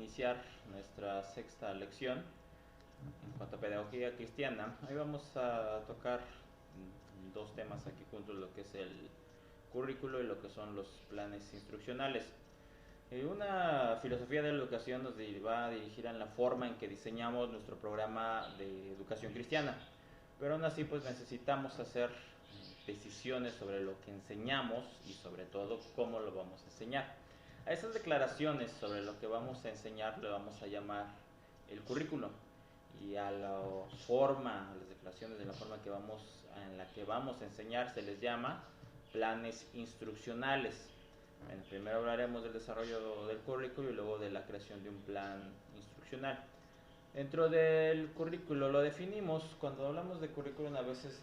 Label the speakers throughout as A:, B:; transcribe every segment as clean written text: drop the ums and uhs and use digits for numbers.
A: iniciar nuestra sexta lección en cuanto a pedagogía cristiana. Hoy vamos a tocar dos temas aquí juntos, lo que es el currículo y lo que son los planes instruccionales. Una filosofía de la educación nos va a dirigir en la forma en que diseñamos nuestro programa de educación cristiana, pero aún así pues necesitamos hacer decisiones sobre lo que enseñamos y sobre todo cómo lo vamos a enseñar. A esas declaraciones sobre lo que vamos a enseñar le vamos a llamar el currículo, y a la forma, a las declaraciones de la forma en la que vamos a enseñar se les llama planes instruccionales. Bueno, primero hablaremos del desarrollo del currículo y luego de la creación de un plan instruccional. Dentro del currículo lo definimos, cuando hablamos de currículum a veces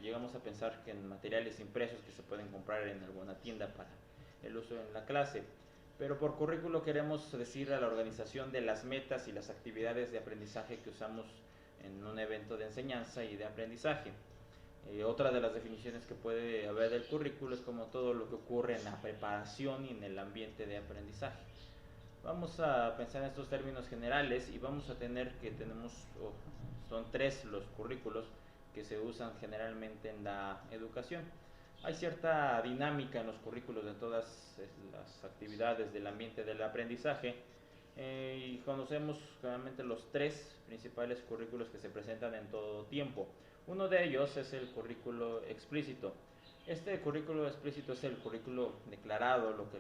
A: llegamos a pensar que en materiales impresos que se pueden comprar en alguna tienda para el uso en la clase, pero por currículo queremos decir a la organización de las metas y las actividades de aprendizaje que usamos en un evento de enseñanza y de aprendizaje. Otra de las definiciones que puede haber del currículo es como todo lo que ocurre en la preparación y en el ambiente de aprendizaje. Vamos a pensar en estos términos generales y vamos a tener que son tres los currículos que se usan generalmente en la educación. Hay cierta dinámica en los currículos de todas las actividades del ambiente del aprendizaje, y conocemos generalmente los tres principales currículos que se presentan en todo tiempo. Uno de ellos es el currículo explícito. Este currículo explícito es el currículo declarado, lo que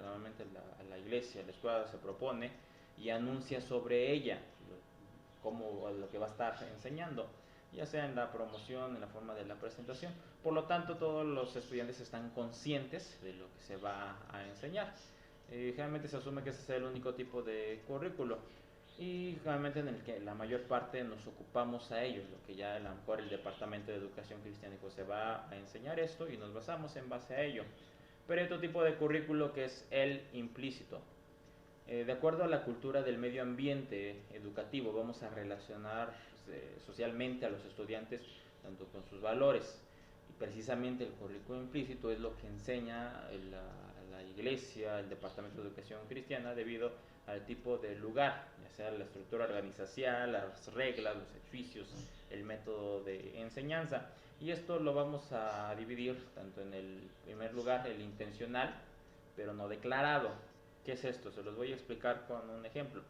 A: normalmente la iglesia, la escuela se propone y anuncia sobre ella, como lo que va a estar enseñando, ya sea en la promoción, en la forma de la presentación. Por lo tanto, todos los estudiantes están conscientes de lo que se va a enseñar. Generalmente se asume que ese es el único tipo de currículo y generalmente en el que la mayor parte nos ocupamos a ellos, lo que ya a lo mejor el Departamento de Educación Cristiana pues se va a enseñar esto y nos basamos en base a ello. Pero hay otro tipo de currículo que es el implícito. De acuerdo a la cultura del medio ambiente educativo, vamos a relacionar socialmente a los estudiantes tanto con sus valores, y precisamente el currículo implícito es lo que enseña la iglesia, el Departamento de Educación Cristiana, debido al tipo de lugar, ya sea la estructura organizacional, las reglas, los edificios, el método de enseñanza. Y esto lo vamos a dividir tanto en el primer lugar, el intencional, pero no declarado. ¿Qué es esto? Se los voy a explicar con un ejemplo.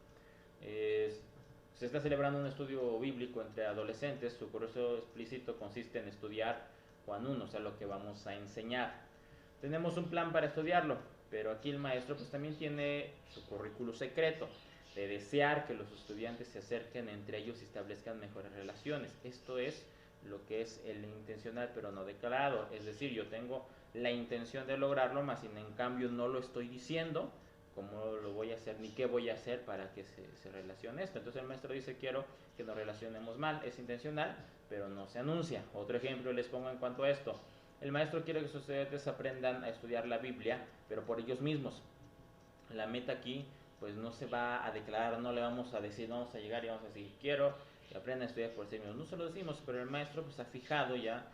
A: Se está celebrando un estudio bíblico entre adolescentes. Su curso explícito consiste en estudiar Juan 1, o sea, lo que vamos a enseñar. Tenemos un plan para estudiarlo, pero aquí el maestro pues también tiene su currículo secreto, de desear que los estudiantes se acerquen entre ellos y establezcan mejores relaciones. Esto es lo que es el intencional pero no declarado, es decir, yo tengo la intención de lograrlo, más sin en cambio no lo estoy diciendo cómo lo voy a hacer ni qué voy a hacer para que se relacione esto. Entonces el maestro dice: quiero que nos relacionemos mal, es intencional pero no se anuncia. Otro ejemplo les pongo en cuanto a esto: el maestro quiere que sus estudiantes aprendan a estudiar la Biblia pero por ellos mismos. La meta aquí pues no se va a declarar, no le vamos a decir, vamos a llegar y vamos a decir quiero que aprendan a estudiar por sí mismos, no se lo decimos, pero el maestro pues ha fijado ya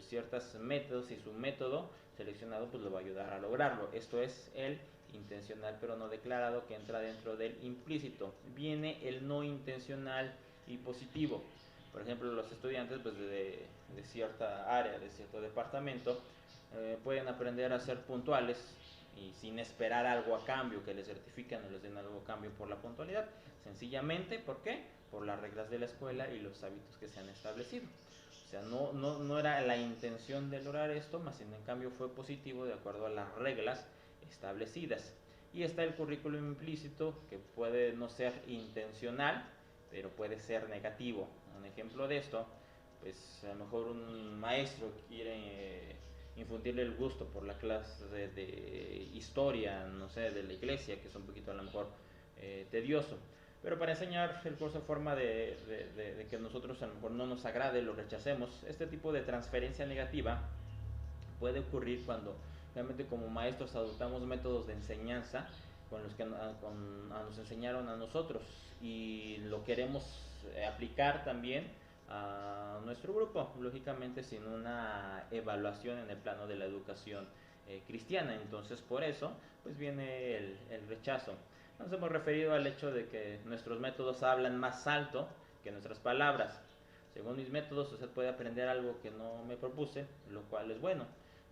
A: ciertos métodos, y su método seleccionado pues lo va a ayudar a lograrlo. Esto es el intencional pero no declarado, que entra dentro del implícito. Viene el no intencional y positivo. Por ejemplo, los estudiantes pues de cierta área, de cierto departamento, pueden aprender a ser puntuales y sin esperar algo a cambio, que les certifiquen o les den algo a cambio por la puntualidad. Sencillamente, ¿por qué? Por las reglas de la escuela y los hábitos que se han establecido. O sea, no era la intención de lograr esto, más sin en cambio fue positivo de acuerdo a las reglas establecidas. Y está el currículum implícito, que puede no ser intencional, pero puede ser negativo. Un ejemplo de esto, pues a lo mejor un maestro quiere infundirle el gusto por la clase de historia, no sé, de la iglesia, que es un poquito a lo mejor tedioso. Pero para enseñar el curso de forma de que nosotros a lo mejor no nos agrade, lo rechacemos, este tipo de transferencia negativa puede ocurrir cuando realmente como maestros adoptamos métodos de enseñanza con los que nos enseñaron a nosotros y lo queremos aplicar también a nuestro grupo, lógicamente sin una evaluación en el plano de la educación cristiana. Entonces por eso pues viene el rechazo. Nos hemos referido al hecho de que nuestros métodos hablan más alto que nuestras palabras. Según mis métodos, usted puede aprender algo que no me propuse, lo cual es bueno.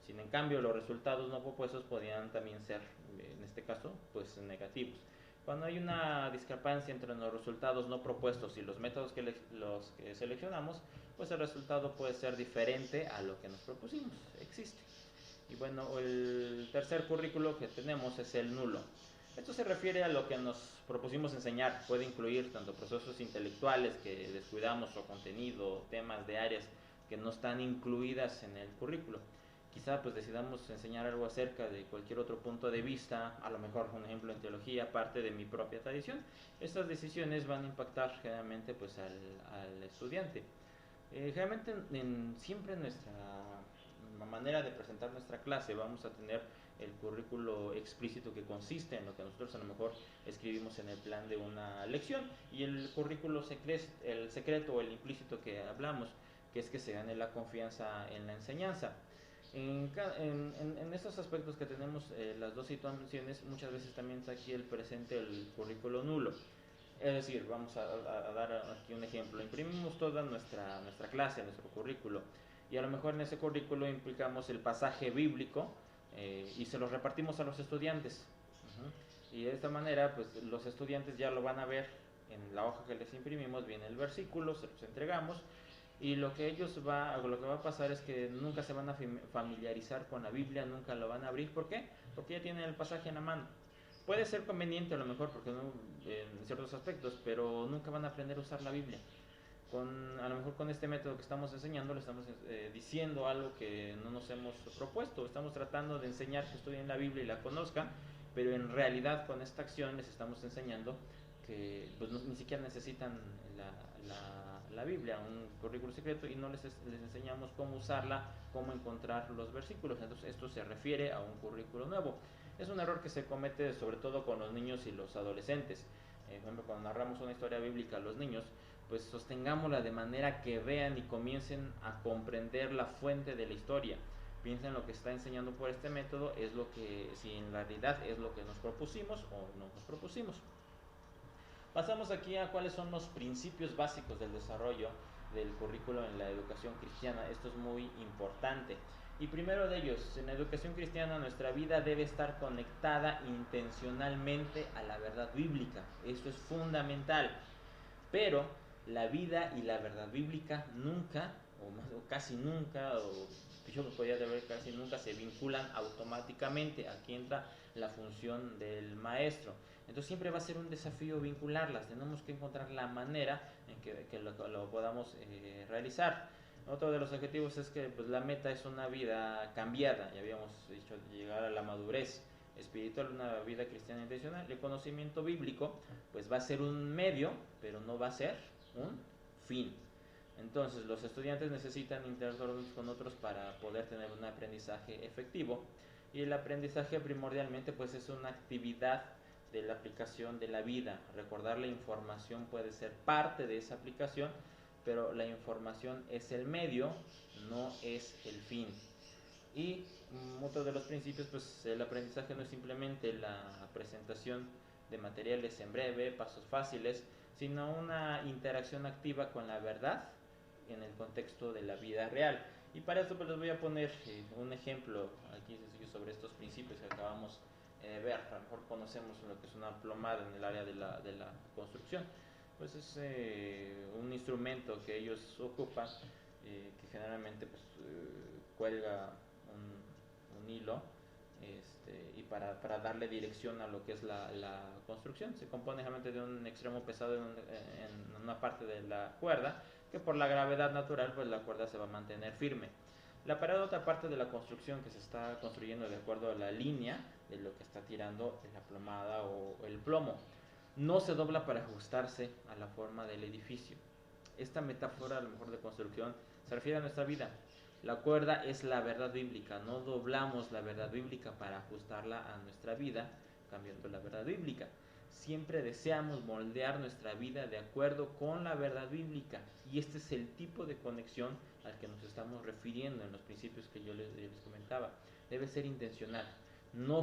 A: Sin en cambio, los resultados no propuestos podrían también ser, en este caso, pues negativos. Cuando hay una discrepancia entre los resultados no propuestos y los métodos los que seleccionamos, pues el resultado puede ser diferente a lo que nos propusimos. Existe. Y bueno, el tercer currículo que tenemos es el nulo. Esto se refiere a lo que nos propusimos enseñar. Puede incluir tanto procesos intelectuales que descuidamos o contenido, temas de áreas que no están incluidas en el currículo. Quizá pues decidamos enseñar algo acerca de cualquier otro punto de vista, a lo mejor un ejemplo en teología, parte de mi propia tradición. Estas decisiones van a impactar generalmente pues al estudiante. Generalmente siempre en nuestra manera de presentar nuestra clase vamos a tener el currículo explícito, que consiste en lo que nosotros a lo mejor escribimos en el plan de una lección, y el currículo el secreto o el implícito que hablamos, que es que se gane la confianza en la enseñanza. En estos aspectos que tenemos las dos situaciones, muchas veces también está aquí el presente, el currículo nulo. Es decir, vamos a dar aquí un ejemplo. Imprimimos toda nuestra clase, nuestro currículo, y a lo mejor en ese currículo implicamos el pasaje bíblico y se lo repartimos a los estudiantes. Y de esta manera, pues los estudiantes ya lo van a ver en la hoja que les imprimimos, viene el versículo, se los entregamos, y lo que va a pasar es que nunca se van a familiarizar con la Biblia, nunca lo van a abrir. ¿Por qué? Porque ya tienen el pasaje en la mano. Puede ser conveniente a lo mejor porque no, en ciertos aspectos, pero nunca van a aprender a usar la Biblia. A lo mejor con este método que estamos enseñando le estamos diciendo algo que no nos hemos propuesto. Estamos tratando de enseñar que estudien la Biblia y la conozcan, pero en realidad con esta acción les estamos enseñando que pues, ni siquiera necesitan la Biblia, un currículo secreto, y no les enseñamos cómo usarla, cómo encontrar los versículos. Entonces esto se refiere a un currículo nuevo. Es un error que se comete sobre todo con los niños y los adolescentes. Por ejemplo, cuando narramos una historia bíblica a los niños, pues sostengámosla de manera que vean y comiencen a comprender la fuente de la historia. Piensen lo que está enseñando por este método, es lo que, si en realidad es lo que nos propusimos o no nos propusimos. Pasamos aquí a cuáles son los principios básicos del desarrollo del currículo en la educación cristiana. Esto es muy importante. Y primero de ellos, en la educación cristiana nuestra vida debe estar conectada intencionalmente a la verdad bíblica. Esto es fundamental. Pero la vida y la verdad bíblica nunca, o casi nunca, o yo me podría decir casi nunca, se vinculan automáticamente. Aquí entra la función del maestro. Entonces siempre va a ser un desafío vincularlas. Tenemos que encontrar la manera en que lo podamos realizar. Otro de los objetivos es que pues, la meta es una vida cambiada. Ya habíamos dicho, llegar a la madurez espiritual, una vida cristiana intencional. El conocimiento bíblico pues va a ser un medio, pero no va a ser un fin. Entonces los estudiantes necesitan interactuar unos con otros para poder tener un aprendizaje efectivo, y el aprendizaje primordialmente pues es una actividad de la aplicación de la vida. Recordar la información puede ser parte de esa aplicación, pero la información es el medio, no es el fin. Y otro de los principios, pues el aprendizaje no es simplemente la presentación de materiales en breve, pasos fáciles, sino una interacción activa con la verdad en el contexto de la vida real. Y para esto pues les voy a poner un ejemplo aquí sencillo sobre estos principios que acabamos de ver. A lo mejor conocemos lo que es una plomada en el área de la construcción. Pues es un instrumento que ellos ocupan, que generalmente pues, cuelga un hilo, y para darle dirección a lo que es la construcción. Se compone generalmente de un extremo pesado en una parte de la cuerda, que por la gravedad natural pues la cuerda se va a mantener firme. La parada, otra parte de la construcción que se está construyendo de acuerdo a la línea de lo que está tirando la plomada o el plomo. No se dobla para ajustarse a la forma del edificio. Esta metáfora a lo mejor de construcción se refiere a nuestra vida. La cuerda es la verdad bíblica. No doblamos la verdad bíblica para ajustarla a nuestra vida, cambiando la verdad bíblica. Siempre deseamos moldear nuestra vida de acuerdo con la verdad bíblica. Y este es el tipo de conexión al que nos estamos refiriendo en los principios que yo les comentaba. Debe ser intencional. No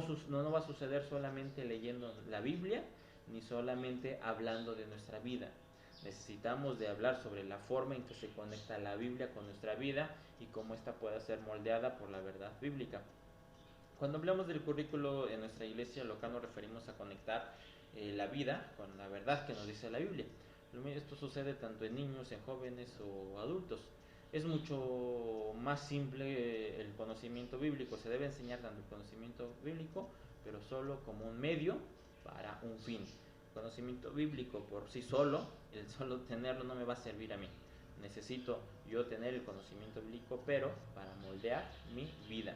A: va a suceder solamente leyendo la Biblia, ni solamente hablando de nuestra vida. Necesitamos de hablar sobre la forma en que se conecta la Biblia con nuestra vida y cómo ésta pueda ser moldeada por la verdad bíblica. Cuando hablamos del currículo en nuestra iglesia local nos referimos a conectar la vida con la verdad que nos dice la Biblia. Esto sucede tanto en niños, en jóvenes o adultos. Es mucho más simple el conocimiento bíblico. Se debe enseñar tanto el conocimiento bíblico, pero solo como un medio para un fin. El conocimiento bíblico por sí solo, el solo tenerlo no me va a servir a mí. Necesito yo tener el conocimiento bíblico, pero para moldear mi vida.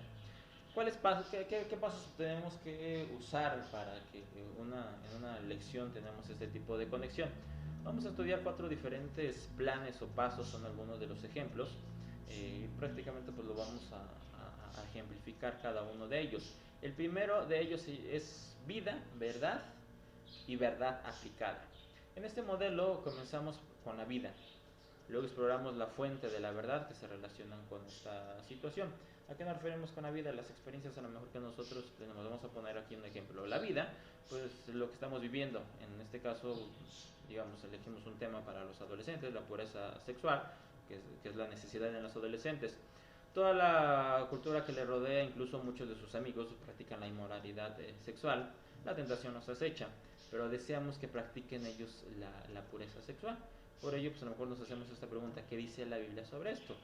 A: ¿Cuáles pasos, qué pasos tenemos que usar para que en una lección tenemos este tipo de conexión? Vamos a estudiar 4 diferentes planes o pasos, son algunos de los ejemplos. Prácticamente pues lo vamos a ejemplificar cada uno de ellos. El primero de ellos es vida, verdad y verdad aplicada. En este modelo comenzamos con la vida. Luego exploramos la fuente de la verdad que se relacionan con esta situación. ¿A qué nos referimos con la vida? Las experiencias a lo mejor que nosotros tenemos. Vamos a poner aquí un ejemplo. La vida, pues lo que estamos viviendo. En este caso, digamos, elegimos un tema para los adolescentes, la pureza sexual, que es la necesidad en los adolescentes. Toda la cultura que le rodea, incluso muchos de sus amigos practican la inmoralidad sexual. La tentación nos acecha, pero deseamos que practiquen ellos la pureza sexual. Por ello, pues a lo mejor nos hacemos esta pregunta: ¿qué dice la Biblia sobre esto?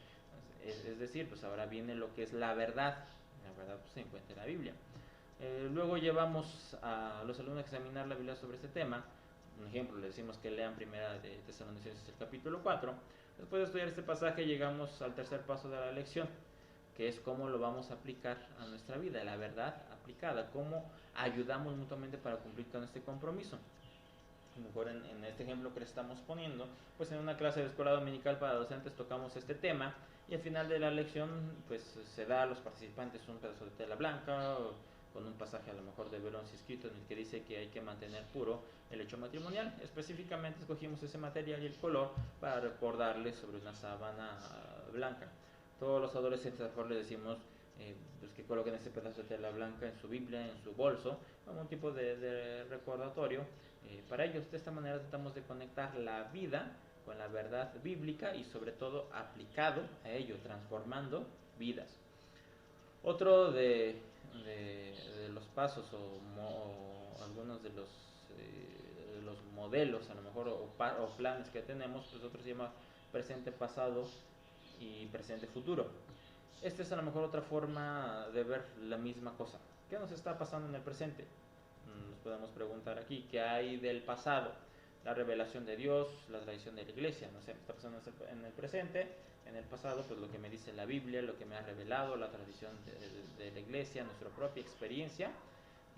A: Es decir, pues ahora viene lo que es la verdad. La verdad pues se encuentra en la Biblia. Luego llevamos a los alumnos a examinar la Biblia sobre este tema. Un ejemplo, le decimos que lean primera de Tesalonicenses el capítulo 4. Después de estudiar este pasaje llegamos al tercer paso de la lección, que es cómo lo vamos a aplicar a nuestra vida, la verdad aplicada, cómo ayudamos mutuamente para cumplir con este compromiso. A lo mejor en este ejemplo que le estamos poniendo, pues en una clase de escuela dominical para docentes tocamos este tema y al final de la lección pues se da a los participantes un pedazo de tela blanca con un pasaje a lo mejor de Verón escrito en el que dice que hay que mantener puro el hecho matrimonial. Específicamente escogimos ese material y el color para recordarles sobre una sábana blanca. Todos los adolescentes a lo mejor les decimos pues que coloquen ese pedazo de tela blanca en su Biblia, en su bolso, como un tipo de recordatorio para ellos. De esta manera tratamos de conectar la vida con la verdad bíblica y sobre todo aplicado a ello, transformando vidas. Otro de los pasos o algunos de los modelos a lo mejor o planes que tenemos, pues otro se llama presente, pasado y presente, futuro. Esta es a lo mejor otra forma de ver la misma cosa. ¿Qué nos está pasando en el presente? Nos podemos preguntar aquí, ¿qué hay del pasado? La revelación de Dios, la tradición de la iglesia, no sé, está pasando en el presente, en el pasado, pues lo que me dice la Biblia, lo que me ha revelado, la tradición de la iglesia, nuestra propia experiencia,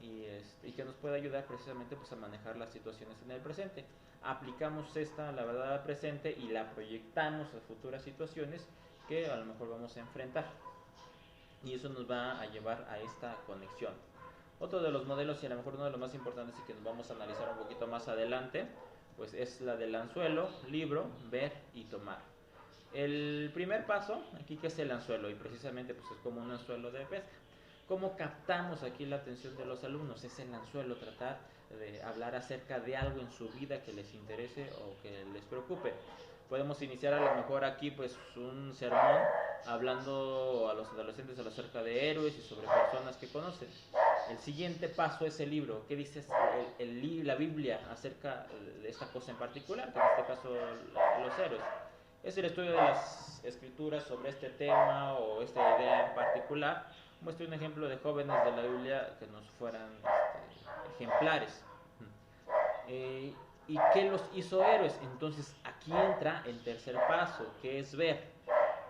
A: y que nos puede ayudar precisamente pues a manejar las situaciones en el presente. Aplicamos esta, la verdad, al presente y la proyectamos a futuras situaciones que a lo mejor vamos a enfrentar. Y eso nos va a llevar a esta conexión. Otro de los modelos, y a lo mejor uno de los más importantes y que nos vamos a analizar un poquito más adelante, pues es la del anzuelo, libro, ver y tomar. El primer paso, aquí que es el anzuelo, y precisamente pues es como un anzuelo de pesca. ¿Cómo captamos aquí la atención de los alumnos? Es el anzuelo, tratar de hablar acerca de algo en su vida que les interese o que les preocupe. Podemos iniciar a lo mejor aquí pues un sermón hablando a los adolescentes acerca de héroes y sobre personas que conocen. El siguiente paso es el libro. ¿Qué dice la Biblia acerca de esta cosa en particular? Que en este caso los héroes. Es el estudio de las escrituras sobre este tema o esta idea en particular. Muestra un ejemplo de jóvenes de la Biblia que nos fueran ejemplares. ¿Y qué los hizo héroes? Entonces aquí entra el tercer paso, que es ver.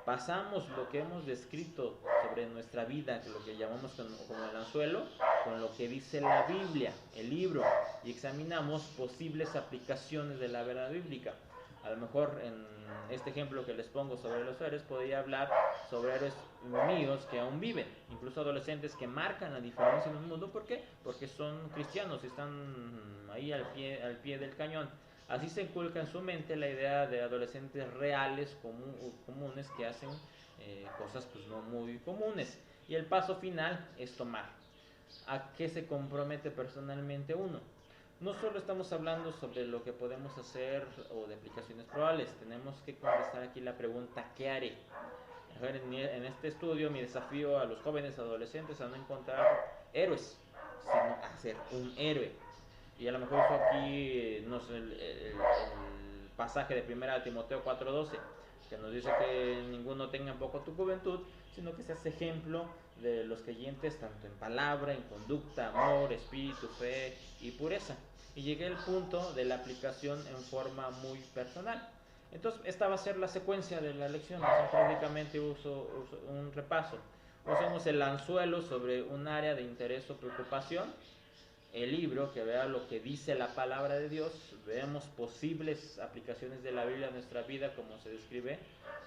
A: Pasamos lo que hemos descrito sobre nuestra vida, lo que llamamos como el anzuelo, con lo que dice la Biblia, el libro, y examinamos posibles aplicaciones de la verdad bíblica. A lo mejor en este ejemplo que les pongo sobre los héroes, podría hablar sobre héroes míos que aún viven, incluso adolescentes que marcan la diferencia en el mundo. ¿Por qué? Porque son cristianos y están ahí al pie del cañón. Así se inculca en su mente la idea de adolescentes reales, comunes, que hacen cosas pues no muy comunes. Y el paso final es tomar. ¿A qué se compromete personalmente uno? no solo estamos hablando sobre lo que podemos hacer o de aplicaciones probables, tenemos que contestar aquí la pregunta, ¿qué haré? En este estudio mi desafío a los jóvenes adolescentes a no encontrar héroes, sino a ser un héroe. Y a lo mejor uso aquí no sé, el pasaje de 1 Timoteo 4:12, que nos dice que ninguno tenga en poco tu juventud, sino que seas ejemplo de los creyentes tanto en palabra, en conducta, amor, espíritu, fe y pureza. Y llegué al punto de la aplicación en forma muy personal. Entonces esta va a ser la secuencia de la lección. Prácticamente uso un repaso. Usamos el anzuelo sobre un área de interés o preocupación, el libro que vea lo que dice la palabra de Dios, veamos posibles aplicaciones de la Biblia a nuestra vida como se describe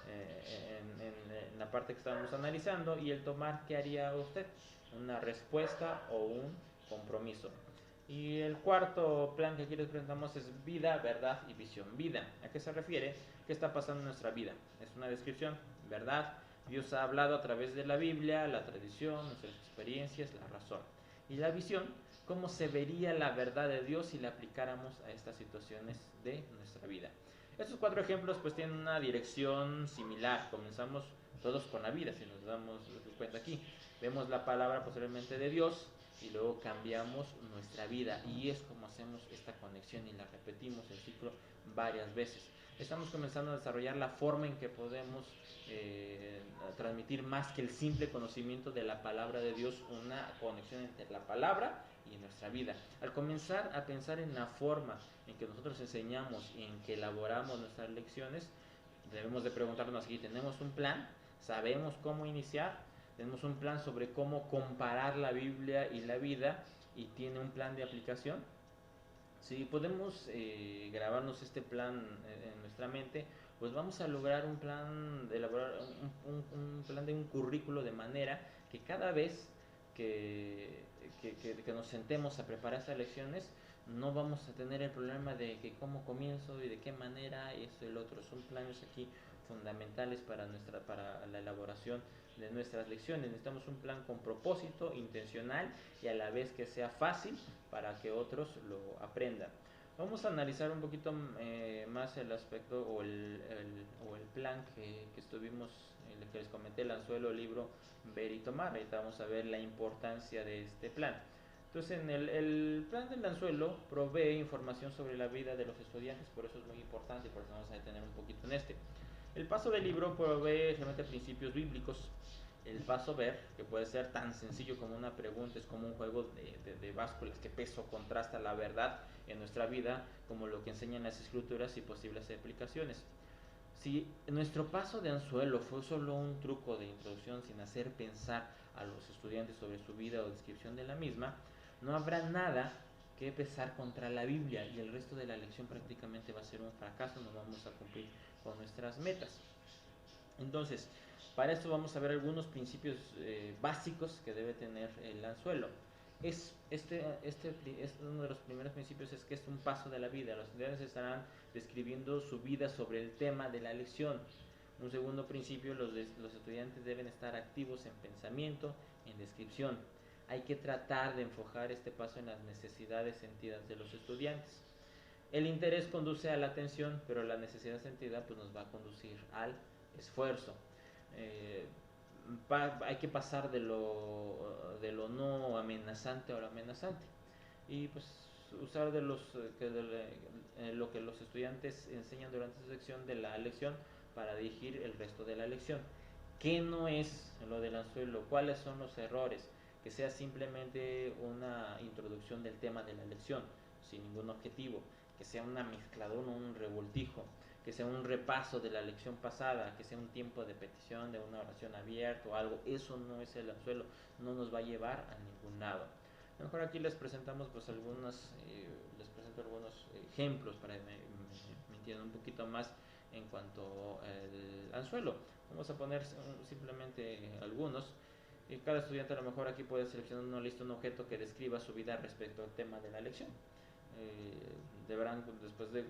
A: en la parte que estábamos analizando, y el tomar qué haría usted, una respuesta o un compromiso. Y el cuarto plan que aquí les presentamos es vida, verdad y visión. Vida, ¿a qué se refiere? ¿Qué está pasando en nuestra vida? Es una descripción, verdad. Dios ha hablado a través de la Biblia, la tradición, nuestras experiencias, la razón. Y la visión, cómo se vería la verdad de Dios si la aplicáramos a estas situaciones de nuestra vida. Estos 4 ejemplos pues tienen una dirección similar. Comenzamos todos con la vida, si nos damos cuenta aquí. Vemos la palabra posteriormente de Dios y luego cambiamos nuestra vida, y es como hacemos esta conexión y la repetimos el ciclo varias veces. Estamos comenzando a desarrollar la forma en que podemos transmitir más que el simple conocimiento de la palabra de Dios, una conexión entre la palabra y nuestra vida. Al comenzar a pensar en la forma en que nosotros enseñamos y en que elaboramos nuestras lecciones, debemos de preguntarnos aquí, ¿tenemos un plan? ¿Sabemos cómo iniciar? ¿Tenemos un plan sobre cómo comparar la Biblia y la vida? ¿Y tiene un plan de aplicación? Si podemos grabarnos este plan en nuestra mente, pues vamos a lograr un plan, de elaborar un plan de un currículo, de manera que cada vez que nos sentemos a preparar estas lecciones, no vamos a tener el problema de que cómo comienzo y de qué manera, y esto y el otro. Son planes aquí fundamentales para la elaboración de nuestras lecciones. Necesitamos un plan con propósito, intencional, y a la vez que sea fácil para que otros lo aprendan. Vamos a analizar un poquito más el aspecto o el plan que estuvimos, el que les comenté, el anzuelo, libro, ver y tomar. Ahorita vamos a ver la importancia de este plan. Entonces, el plan del anzuelo provee información sobre la vida de los estudiantes, por eso es muy importante, por eso vamos a detener un poquito en este. El paso del libro provee realmente principios bíblicos. El paso ver, que puede ser tan sencillo como una pregunta, es como un juego de básculas, que peso contrasta la verdad en nuestra vida, como lo que enseñan las escrituras y posibles aplicaciones. Si nuestro paso de anzuelo fue solo un truco de introducción sin hacer pensar a los estudiantes sobre su vida o descripción de la misma, no habrá nada que pesar contra la Biblia, y el resto de la lección prácticamente va a ser un fracaso, no vamos a cumplir con nuestras metas. Entonces, para esto vamos a ver algunos principios básicos que debe tener el anzuelo. Uno de los primeros principios es que es un paso de la vida. Los estudiantes estarán describiendo su vida sobre el tema de la lección. Un segundo principio, los estudiantes deben estar activos en pensamiento, en descripción. Hay que tratar de enfocar este paso en las necesidades sentidas de los estudiantes. El interés conduce a la atención, pero la necesidad sentida pues nos va a conducir al esfuerzo. Hay que pasar de lo no amenazante a lo amenazante, y pues usar de lo que los estudiantes enseñan durante su sección de la lección para dirigir el resto de la lección. ¿Qué no es lo del anzuelo? ¿Cuáles son los errores? Que sea simplemente una introducción del tema de la lección sin ningún objetivo, que sea una mezcladora, un revoltijo, que sea un repaso de la lección pasada, que sea un tiempo de petición, de una oración abierta o algo. Eso no es el anzuelo, no nos va a llevar a ningún lado. A lo mejor aquí les presentamos pues les presento algunos ejemplos para que me entiendan un poquito más en cuanto al anzuelo. Vamos a poner simplemente algunos. Cada estudiante a lo mejor aquí puede seleccionar una lista, un objeto que describa su vida respecto al tema de la lección. Deberán después de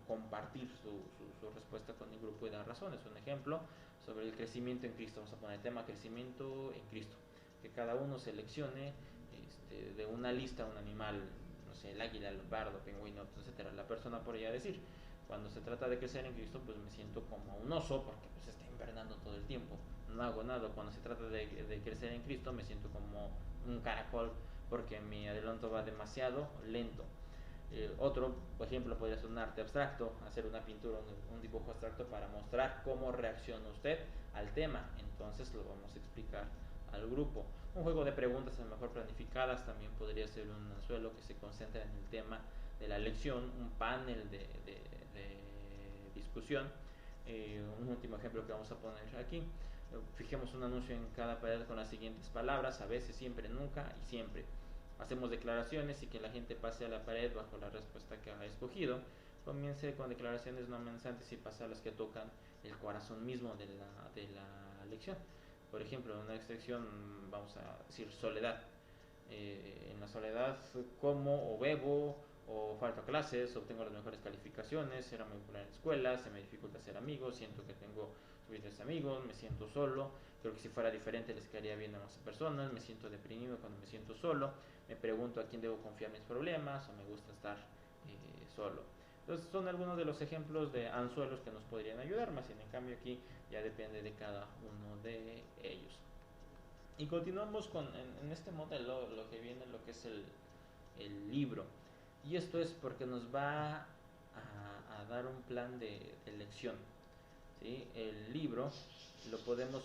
A: compartir su respuesta con el grupo y dar razones. Un ejemplo sobre el crecimiento en Cristo. Vamos a poner el tema crecimiento en Cristo. Que cada uno seleccione de una lista un animal, no sé, el águila, el leopardo, pingüino, etcétera, la persona podría decir. Cuando se trata de crecer en Cristo, pues me siento como un oso porque pues está invernando todo el tiempo, no hago nada. Cuando se trata de crecer en Cristo, me siento como un caracol porque mi adelanto va demasiado lento. Otro, por ejemplo, podría ser un arte abstracto, hacer una pintura, un dibujo abstracto para mostrar cómo reacciona usted al tema. Entonces lo vamos a explicar al grupo. Un juego de preguntas a lo mejor planificadas también podría ser un anzuelo que se concentra en el tema de la lección, un panel de discusión. Un último ejemplo que vamos a poner aquí. Fijemos un anuncio en cada pared con las siguientes palabras: a veces, siempre, nunca y siempre. Hacemos declaraciones y que la gente pase a la pared bajo la respuesta que ha escogido. Comience con declaraciones no amenazantes y pasa a las que tocan el corazón mismo de la lección. Por ejemplo, en una excepción vamos a decir soledad. En la soledad como o bebo o falto a clases, obtengo las mejores calificaciones, era muy popular en la escuela, se me dificulta hacer amigos, siento que tengo suficientes amigos, me siento solo, creo que si fuera diferente les quedaría bien a más personas, me siento deprimido cuando me siento solo, me pregunto a quién debo confiar mis problemas o me gusta estar solo. Entonces son algunos de los ejemplos de anzuelos que nos podrían ayudar, más en cambio aquí ya depende de cada uno de ellos. Y continuamos en este modelo, lo que viene, lo que es el libro. Y esto es porque nos va a dar un plan de lección. ¿Sí? El libro lo podemos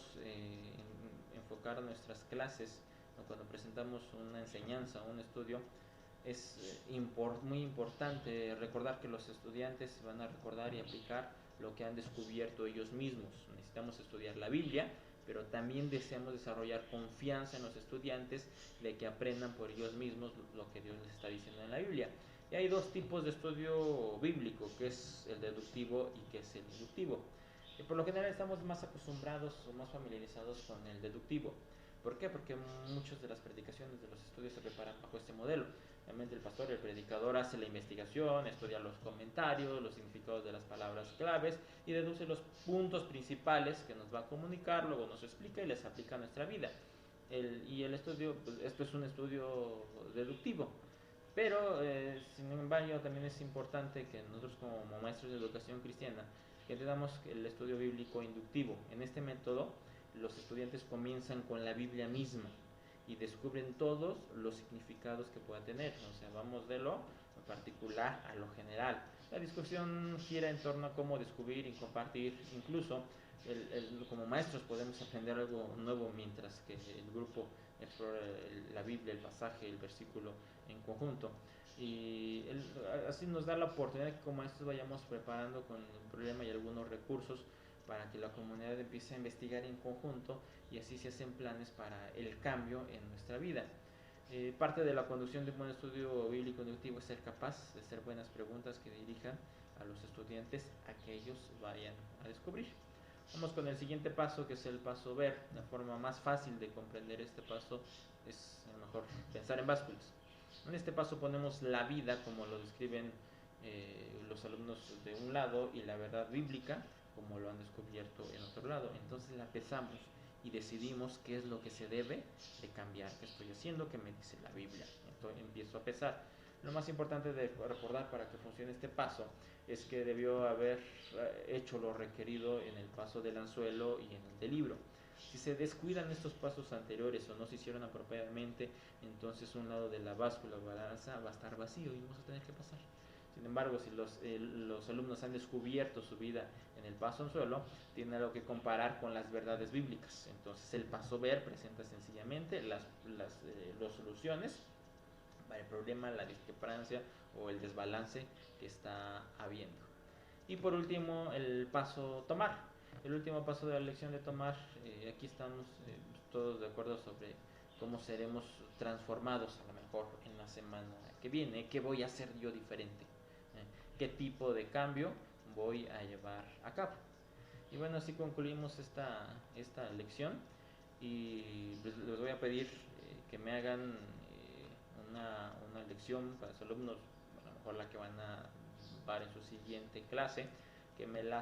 A: enfocar a nuestras clases, ¿no? Cuando presentamos una enseñanza, un estudio, es muy importante recordar que los estudiantes van a recordar y aplicar lo que han descubierto ellos mismos. Necesitamos estudiar la Biblia, pero también deseamos desarrollar confianza en los estudiantes de que aprendan por ellos mismos lo que Dios les está diciendo en la Biblia. Y hay dos tipos de estudio bíblico, que es el deductivo y que es el inductivo. Y por lo general estamos más acostumbrados o más familiarizados con el deductivo. ¿Por qué? Porque muchas de las predicaciones de los estudios se preparan bajo este modelo. Realmente el pastor, el predicador, hace la investigación, estudia los comentarios, los significados de las palabras claves y deduce los puntos principales que nos va a comunicar, luego nos explica y les aplica a nuestra vida. Y el estudio, pues, esto es un estudio deductivo. Pero, sin embargo, también es importante que nosotros como maestros de educación cristiana que entendamos el estudio bíblico inductivo. En este método, los estudiantes comienzan con la Biblia misma y descubren todos los significados que pueda tener. O sea, vamos de lo particular a lo general. La discusión gira en torno a cómo descubrir y compartir. Incluso como maestros podemos aprender algo nuevo mientras que el grupo explora la Biblia, el pasaje, el versículo en conjunto. Y así nos da la oportunidad de que como maestros vayamos preparando con el problema y algunos recursos para que la comunidad empiece a investigar en conjunto y así se hacen planes para el cambio en nuestra vida. Parte de la conducción de un buen estudio bíblico inductivo es ser capaz de hacer buenas preguntas que dirijan a los estudiantes a que ellos vayan a descubrir. Vamos con el siguiente paso, que es el paso ver. La forma más fácil de comprender este paso es a lo mejor pensar en básculas. En este paso ponemos la vida como lo describen los alumnos de un lado y la verdad bíblica como lo han descubierto en otro lado. Entonces la pesamos y decidimos qué es lo que se debe de cambiar, qué estoy haciendo, qué me dice la Biblia. Entonces empiezo a pesar. Lo más importante de recordar para que funcione este paso es que debió haber hecho lo requerido en el paso del anzuelo y en el del libro. Si se descuidan estos pasos anteriores o no se hicieron apropiadamente, entonces un lado de la báscula o balanza va a estar vacío y vamos a tener que pasar. Sin embargo, si los alumnos han descubierto su vida en el paso anzuelo, tienen algo que comparar con las verdades bíblicas. Entonces el paso ver presenta sencillamente las soluciones para el problema, la discrepancia o el desbalance que está habiendo. Y por último, el paso tomar. El último paso de la lección de tomar, aquí estamos todos de acuerdo sobre cómo seremos transformados a lo mejor en la semana que viene, qué voy a hacer yo diferente, qué tipo de cambio voy a llevar a cabo. Y bueno, así concluimos esta lección y les voy a pedir que me hagan una lección para sus alumnos, a lo mejor la que van a dar en su siguiente clase, que me la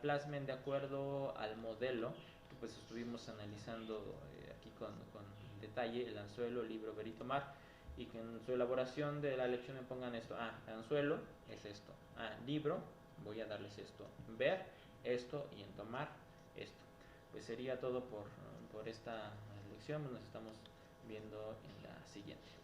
A: plasmen de acuerdo al modelo que pues estuvimos analizando aquí con detalle, el anzuelo, el libro, ver y tomar, y que en su elaboración de la lección me pongan esto. Anzuelo es esto. Libro, voy a darles esto. Ver esto y en tomar esto. Pues sería todo por esta lección. Nos estamos viendo en la siguiente.